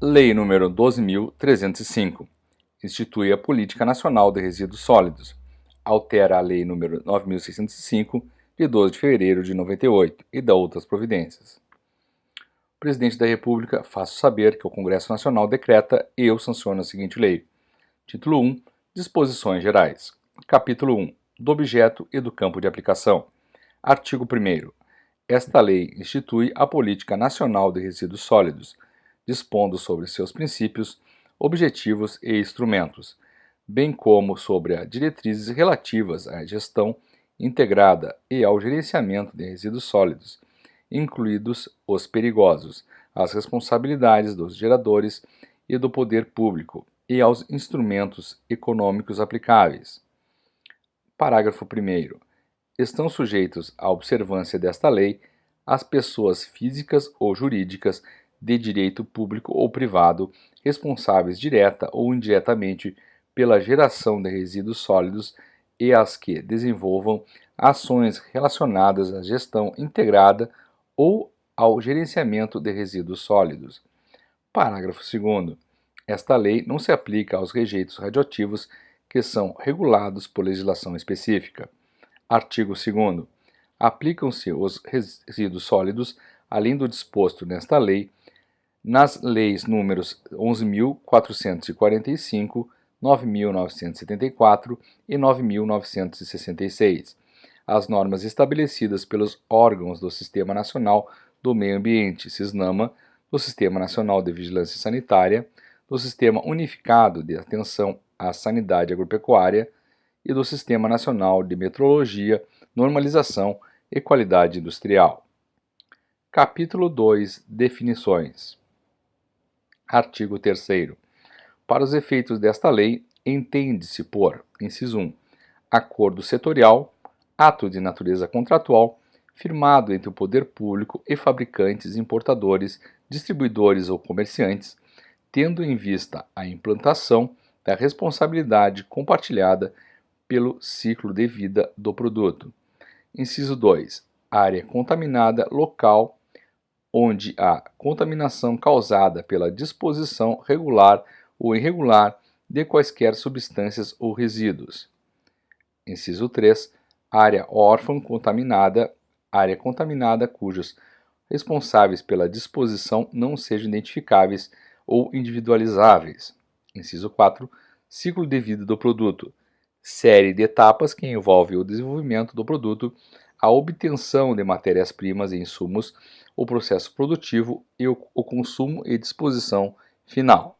Lei nº 12.305 institui a Política Nacional de Resíduos Sólidos, altera a Lei nº 9.605 de 12 de fevereiro de 98 e dá outras providências. O Presidente da República faço saber que o Congresso Nacional decreta e eu sanciono a seguinte lei. Título 1. Disposições Gerais. Capítulo 1. Do objeto e do campo de aplicação. Artigo 1º. Esta lei institui a Política Nacional de Resíduos Sólidos, dispondo sobre seus princípios, objetivos e instrumentos, bem como sobre as diretrizes relativas à gestão integrada e ao gerenciamento de resíduos sólidos, incluídos os perigosos, as responsabilidades dos geradores e do poder público e aos instrumentos econômicos aplicáveis. Parágrafo 1º. Estão sujeitos à observância desta lei as pessoas físicas ou jurídicas de direito público ou privado responsáveis direta ou indiretamente pela geração de resíduos sólidos e as que desenvolvam ações relacionadas à gestão integrada ou ao gerenciamento de resíduos sólidos. Parágrafo 2º. Esta lei não se aplica aos rejeitos radioativos que são regulados por legislação específica. Artigo 2º. Aplicam-se os resíduos sólidos, além do disposto nesta lei, nas leis números 11.445, 9.974 e 9.966, as normas estabelecidas pelos órgãos do Sistema Nacional do Meio Ambiente, SISNAMA, do Sistema Nacional de Vigilância Sanitária, do Sistema Unificado de Atenção à Sanidade Agropecuária e do Sistema Nacional de Metrologia, Normalização e Qualidade Industrial. Capítulo 2. Definições. Artigo 3º. Para os efeitos desta lei, entende-se por, inciso 1, acordo setorial, ato de natureza contratual, firmado entre o poder público e fabricantes, importadores, distribuidores ou comerciantes, tendo em vista a implantação da responsabilidade compartilhada pelo ciclo de vida do produto. Inciso 2. Área contaminada local onde a contaminação causada pela disposição regular ou irregular de quaisquer substâncias ou resíduos. Inciso 3. Área órfã contaminada, área contaminada cujos responsáveis pela disposição não sejam identificáveis ou individualizáveis. Inciso 4. Ciclo de vida do produto. Série de etapas que envolve o desenvolvimento do produto, a obtenção de matérias-primas e insumos, o processo produtivo e o consumo e disposição final.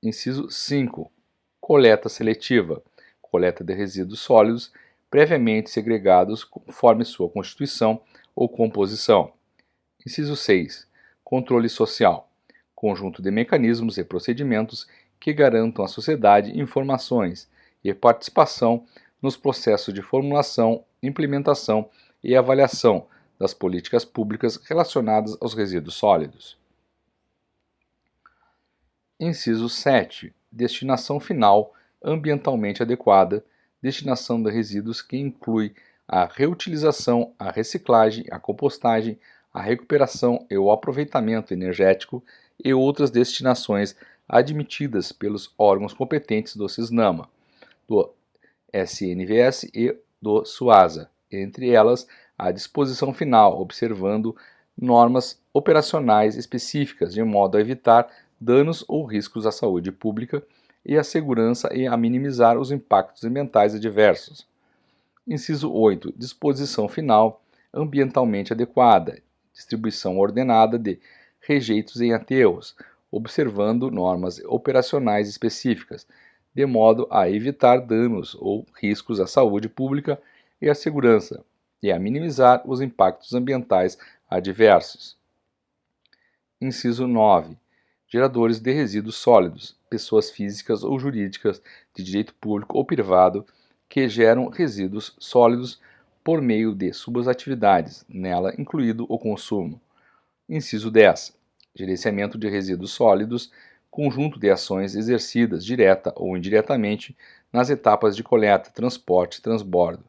Inciso 5. Coleta seletiva. Coleta de resíduos sólidos previamente segregados conforme sua constituição ou composição. Inciso 6. Controle social. Conjunto de mecanismos e procedimentos que garantam à sociedade informações e participação nos processos de formulação, implementação e avaliação das políticas públicas relacionadas aos resíduos sólidos. Inciso 7. Destinação final ambientalmente adequada, destinação de resíduos que inclui a reutilização, a reciclagem, a compostagem, a recuperação e o aproveitamento energético e outras destinações admitidas pelos órgãos competentes do SISNAMA, do SNVS e do SUASA, entre elas a disposição final, observando normas operacionais específicas de modo a evitar danos ou riscos à saúde pública e à segurança e a minimizar os impactos ambientais adversos. Inciso 8. Disposição final ambientalmente adequada, distribuição ordenada de rejeitos em aterros, observando normas operacionais específicas, de modo a evitar danos ou riscos à saúde pública e à segurança, e a minimizar os impactos ambientais adversos. Inciso 9. Geradores de resíduos sólidos, pessoas físicas ou jurídicas de direito público ou privado que geram resíduos sólidos por meio de suas atividades, nela incluído o consumo. Inciso 10. Gerenciamento de resíduos sólidos, conjunto de ações exercidas direta ou indiretamente nas etapas de coleta, transporte, transbordo,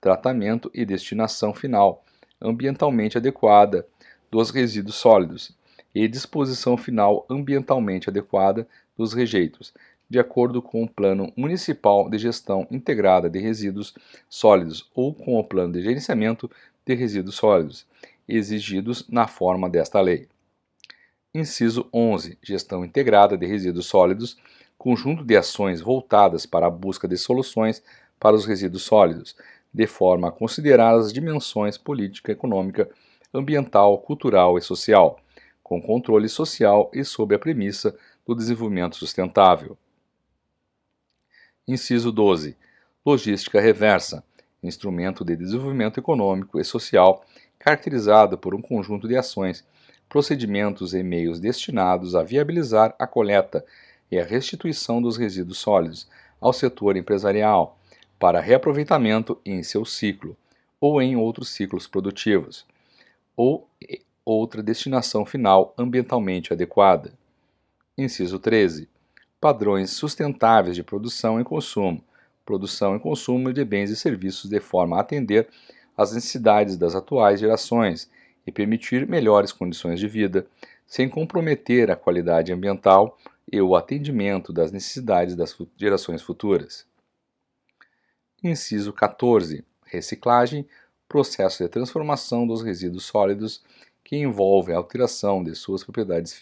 tratamento e destinação final, ambientalmente adequada dos resíduos sólidos, e disposição final ambientalmente adequada dos rejeitos, de acordo com o Plano Municipal de Gestão Integrada de Resíduos Sólidos ou com o Plano de Gerenciamento de Resíduos Sólidos, exigidos na forma desta lei. Inciso 11. Gestão integrada de resíduos sólidos, conjunto de ações voltadas para a busca de soluções para os resíduos sólidos, de forma a considerar as dimensões política, econômica, ambiental, cultural e social, com controle social e sob a premissa do desenvolvimento sustentável. Inciso 12. Logística reversa, instrumento de desenvolvimento econômico e social caracterizado por um conjunto de ações, procedimentos e meios destinados a viabilizar a coleta e a restituição dos resíduos sólidos ao setor empresarial para reaproveitamento em seu ciclo ou em outros ciclos produtivos, ou outra destinação final ambientalmente adequada. Inciso 13. Padrões sustentáveis de produção e consumo de bens e serviços de forma a atender às necessidades das atuais gerações e permitir melhores condições de vida, sem comprometer a qualidade ambiental e o atendimento das necessidades das gerações futuras. Inciso 14. Reciclagem, processo de transformação dos resíduos sólidos que envolve a alteração de suas propriedades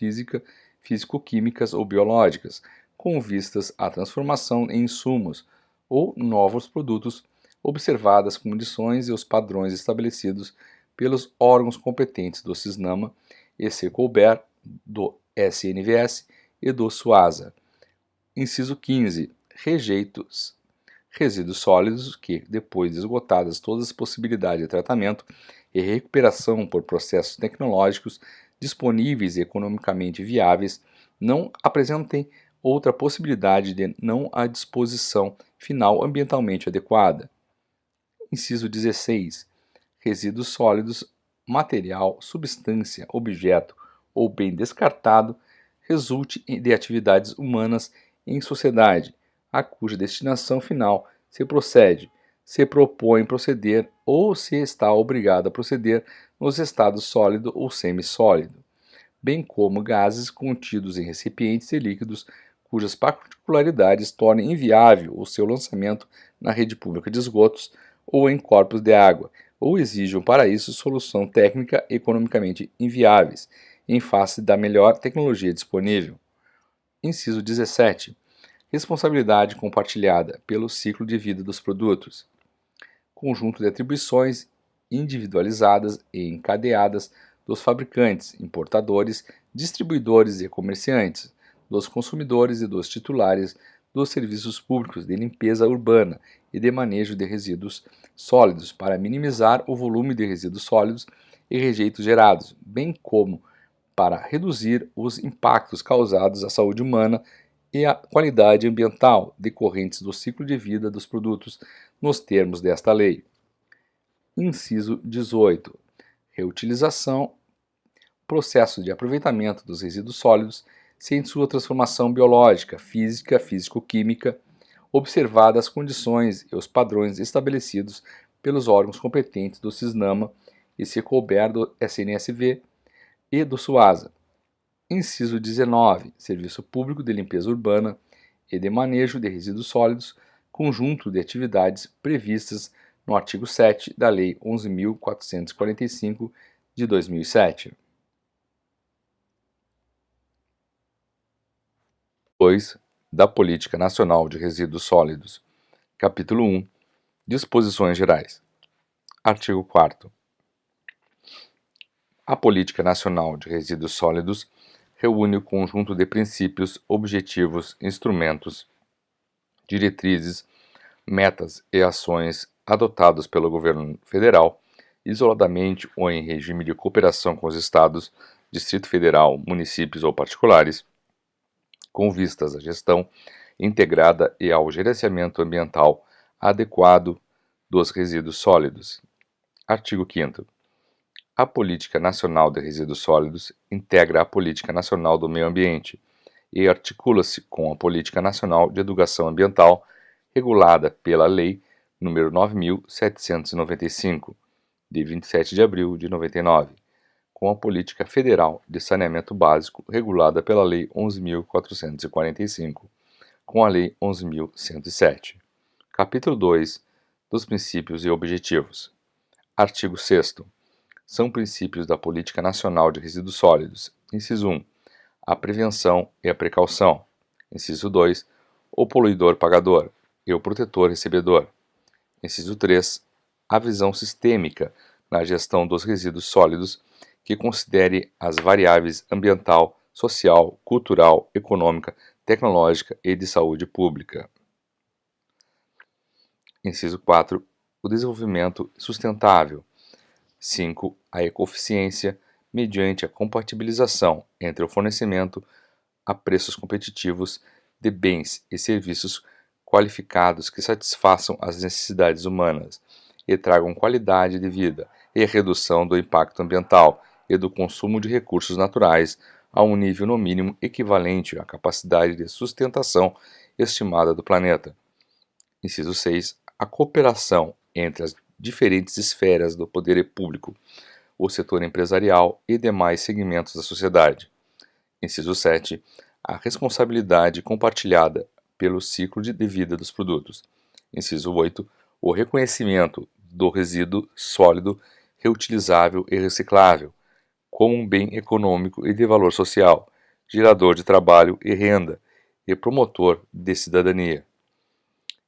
físico-químicas ou biológicas, com vistas à transformação em insumos ou novos produtos, observadas as condições e os padrões estabelecidos pelos órgãos competentes do CISNAMA e se couber, do SNVS e do SUASA. Inciso 15. Rejeitos. Resíduos sólidos que, depois de esgotadas todas as possibilidades de tratamento e recuperação por processos tecnológicos disponíveis e economicamente viáveis, não apresentem outra possibilidade de não à disposição final ambientalmente adequada. Inciso 16. Resíduos sólidos, material, substância, objeto ou bem descartado resulte de atividades humanas em sociedade, a cuja destinação final se propõe proceder ou se está obrigado a proceder nos estados sólido ou semissólido, bem como gases contidos em recipientes e líquidos cujas particularidades tornem inviável o seu lançamento na rede pública de esgotos ou em corpos de água, ou exijam para isso solução técnica economicamente inviáveis, em face da melhor tecnologia disponível. Inciso 17. Responsabilidade compartilhada pelo ciclo de vida dos produtos. Conjunto de atribuições individualizadas e encadeadas dos fabricantes, importadores, distribuidores e comerciantes, dos consumidores e dos titulares dos serviços públicos de limpeza urbana e de manejo de resíduos sólidos para minimizar o volume de resíduos sólidos e rejeitos gerados, bem como para reduzir os impactos causados à saúde humana e à qualidade ambiental decorrentes do ciclo de vida dos produtos nos termos desta lei. Inciso 18. Reutilização, processo de aproveitamento dos resíduos sólidos sem sua transformação biológica, física, físico-química, observadas as condições e os padrões estabelecidos pelos órgãos competentes do CISNAMA e se couber do SNSV e do SUASA. Inciso 19. Serviço Público de Limpeza Urbana e de Manejo de Resíduos Sólidos, conjunto de atividades previstas no artigo 7 da Lei 11.445 de 2007. 2. Da Política Nacional de Resíduos Sólidos. Capítulo 1. Disposições Gerais. Artigo 4º. A Política Nacional de Resíduos Sólidos reúne o conjunto de princípios, objetivos, instrumentos, diretrizes, metas e ações adotados pelo Governo Federal, isoladamente ou em regime de cooperação com os Estados, Distrito Federal, municípios ou particulares, com vistas à gestão integrada e ao gerenciamento ambiental adequado dos resíduos sólidos. Artigo 5º. A Política Nacional de Resíduos Sólidos integra a Política Nacional do Meio Ambiente e articula-se com a Política Nacional de Educação Ambiental, regulada pela Lei nº 9.795, de 27 de abril de 99, com a Política Federal de Saneamento Básico regulada pela Lei 11.445, com a Lei 11.107. Capítulo 2 dos Princípios e Objetivos. Artigo 6º. São princípios da Política Nacional de Resíduos Sólidos. Inciso 1. A prevenção e a precaução. Inciso 2. O poluidor pagador e o protetor recebedor. Inciso 3. A visão sistêmica na gestão dos resíduos sólidos que considere as variáveis ambiental, social, cultural, econômica, tecnológica e de saúde pública. Inciso 4. O desenvolvimento sustentável. 5. A ecoeficiência, mediante a compatibilização entre o fornecimento a preços competitivos de bens e serviços qualificados que satisfaçam as necessidades humanas e tragam qualidade de vida e redução do impacto ambiental e do consumo de recursos naturais a um nível no mínimo equivalente à capacidade de sustentação estimada do planeta. Inciso 6. A cooperação entre as diferentes esferas do poder público, o setor empresarial e demais segmentos da sociedade. Inciso 7. A responsabilidade compartilhada pelo ciclo de vida dos produtos. Inciso 8. O reconhecimento do resíduo sólido reutilizável e reciclável como um bem econômico e de valor social, gerador de trabalho e renda e promotor de cidadania.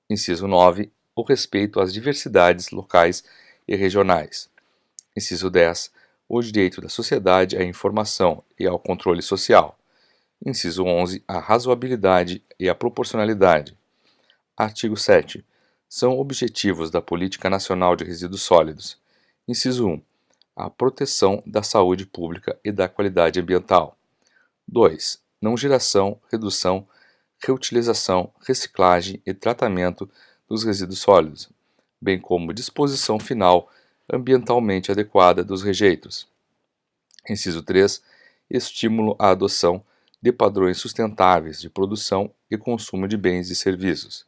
Inciso 9. O respeito às diversidades locais e regionais. Inciso 10. O direito da sociedade à informação e ao controle social. Inciso 11. A razoabilidade e a proporcionalidade. Artigo 7. São objetivos da Política Nacional de Resíduos Sólidos. Inciso 1. A proteção da saúde pública e da qualidade ambiental. 2. Não geração, redução, reutilização, reciclagem e tratamento dos resíduos sólidos, bem como disposição final ambientalmente adequada dos rejeitos. Inciso 3. Estímulo à adoção de padrões sustentáveis de produção e consumo de bens e serviços.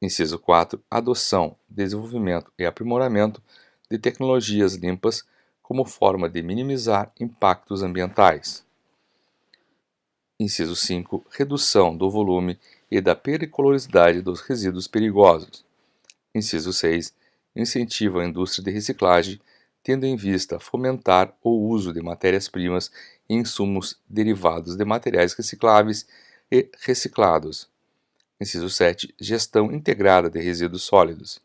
Inciso 4. Adoção, desenvolvimento e aprimoramento de tecnologias limpas como forma de minimizar impactos ambientais. Inciso 5. Redução do volume e da periculosidade dos resíduos perigosos. Inciso 6. Incentivo à indústria de reciclagem, tendo em vista fomentar o uso de matérias-primas e insumos derivados de materiais recicláveis e reciclados. Inciso 7. Gestão integrada de resíduos sólidos.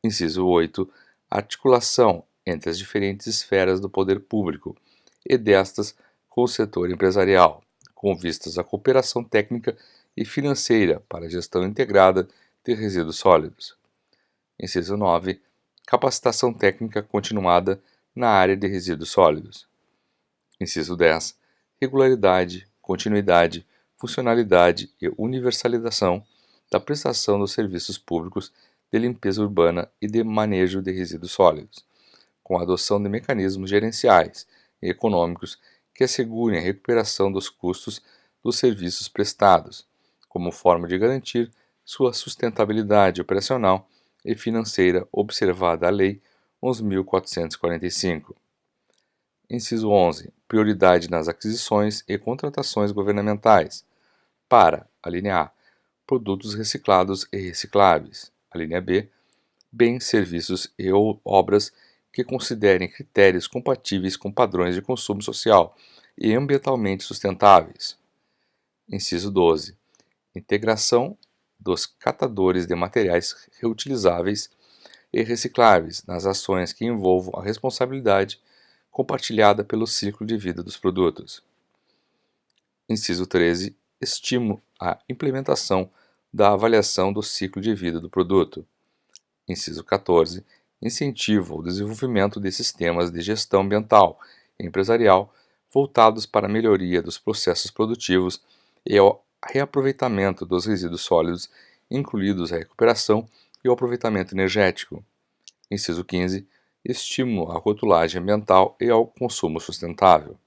Inciso 8. Articulação entre as diferentes esferas do poder público e destas com o setor empresarial, com vistas à cooperação técnica e financeira para a gestão integrada de resíduos sólidos. Inciso 9. Capacitação técnica continuada na área de resíduos sólidos. Inciso 10. Regularidade, continuidade, funcionalidade e universalização da prestação dos serviços públicos de limpeza urbana e de manejo de resíduos sólidos, com a adoção de mecanismos gerenciais e econômicos que assegurem a recuperação dos custos dos serviços prestados, como forma de garantir sua sustentabilidade operacional e financeira observada a Lei 11.445. Inciso 11. Prioridade nas aquisições e contratações governamentais para, alínea A, produtos reciclados e recicláveis, alínea B, bens, serviços e ou obras que considerem critérios compatíveis com padrões de consumo social e ambientalmente sustentáveis. Inciso 12. Integração dos catadores de materiais reutilizáveis e recicláveis nas ações que envolvam a responsabilidade compartilhada pelo ciclo de vida dos produtos. Inciso 13. Estímulo à implementação da avaliação do ciclo de vida do produto. Inciso 14. Incentivo ao desenvolvimento de sistemas de gestão ambiental e empresarial voltados para a melhoria dos processos produtivos e ao reaproveitamento dos resíduos sólidos, incluídos a recuperação e o aproveitamento energético. Inciso 15. Estímulo à rotulagem ambiental e ao consumo sustentável.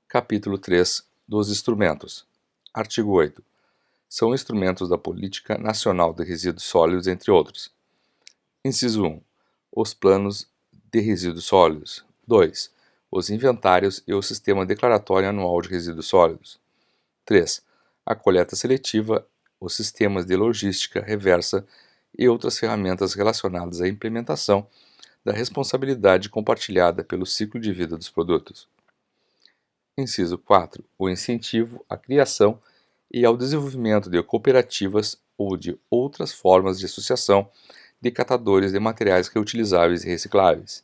Capítulo 3 dos instrumentos. Artigo 8. São instrumentos da Política Nacional de Resíduos Sólidos, entre outros. Inciso 1. Os planos de resíduos sólidos. 2. Os inventários e o sistema declaratório anual de resíduos sólidos. 3. A coleta seletiva, os sistemas de logística reversa e outras ferramentas relacionadas à implementação da responsabilidade compartilhada pelo ciclo de vida dos produtos. Inciso 4. O incentivo à criação e ao desenvolvimento de cooperativas ou de outras formas de associação de catadores de materiais reutilizáveis e recicláveis.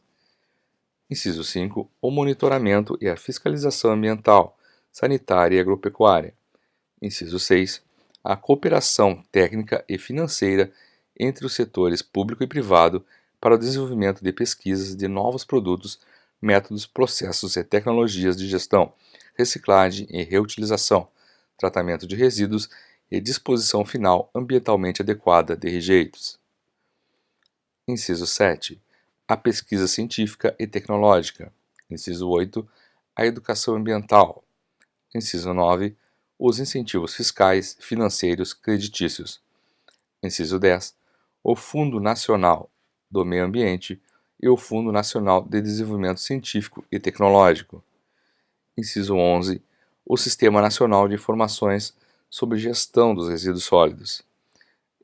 Inciso 5. O monitoramento e a fiscalização ambiental, sanitária e agropecuária. Inciso 6. A cooperação técnica e financeira entre os setores público e privado para o desenvolvimento de pesquisas de novos produtos, métodos, processos e tecnologias de gestão, reciclagem e reutilização, tratamento de resíduos e disposição final ambientalmente adequada de rejeitos. Inciso 7. A pesquisa científica e tecnológica. Inciso 8. A educação ambiental. Inciso 9. Os incentivos fiscais, financeiros, creditícios. Inciso 10. O Fundo Nacional do Meio Ambiente e o Fundo Nacional de Desenvolvimento Científico e Tecnológico. Inciso 11. O Sistema Nacional de Informações sobre Gestão dos Resíduos Sólidos.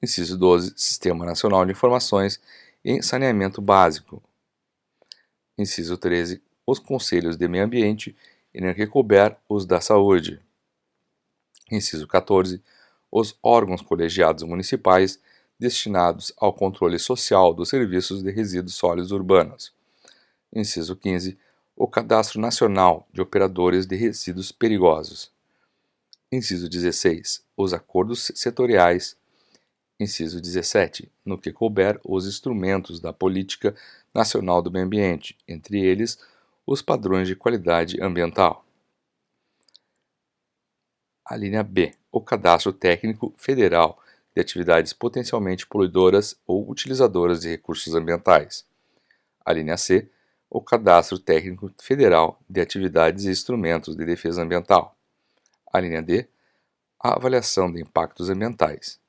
Inciso 12. Sistema Nacional de Informações em Saneamento Básico. Inciso 13. Os Conselhos de Meio Ambiente e, no que couber, os da Saúde. Inciso 14. Os órgãos colegiados municipais destinados ao controle social dos serviços de resíduos sólidos urbanos. Inciso 15. O Cadastro Nacional de Operadores de Resíduos Perigosos. Inciso 16. Os acordos setoriais. Inciso 17. No que couber, os instrumentos da Política Nacional do Meio Ambiente, entre eles os padrões de qualidade ambiental. A linha B. O Cadastro Técnico Federal de Atividades Potencialmente Poluidoras ou Utilizadoras de Recursos Ambientais. A linha C. O Cadastro Técnico Federal de Atividades e Instrumentos de Defesa Ambiental. A linha D. A Avaliação de Impactos Ambientais.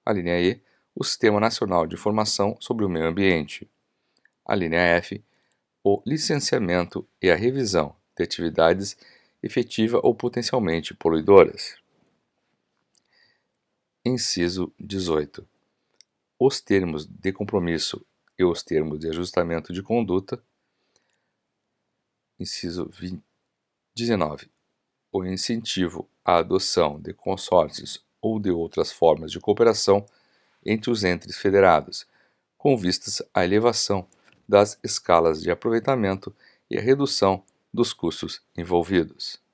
A linha E. O Sistema Nacional de Informação sobre o Meio Ambiente. A linha F. O licenciamento e a revisão de atividades efetiva ou potencialmente poluidoras. Inciso 18. Os termos de compromisso e os termos de ajustamento de conduta. Inciso 19. O incentivo à adoção de consórcios ou de outras formas de cooperação entre os entes federados, com vistas à elevação das escalas de aproveitamento e a redução dos custos envolvidos.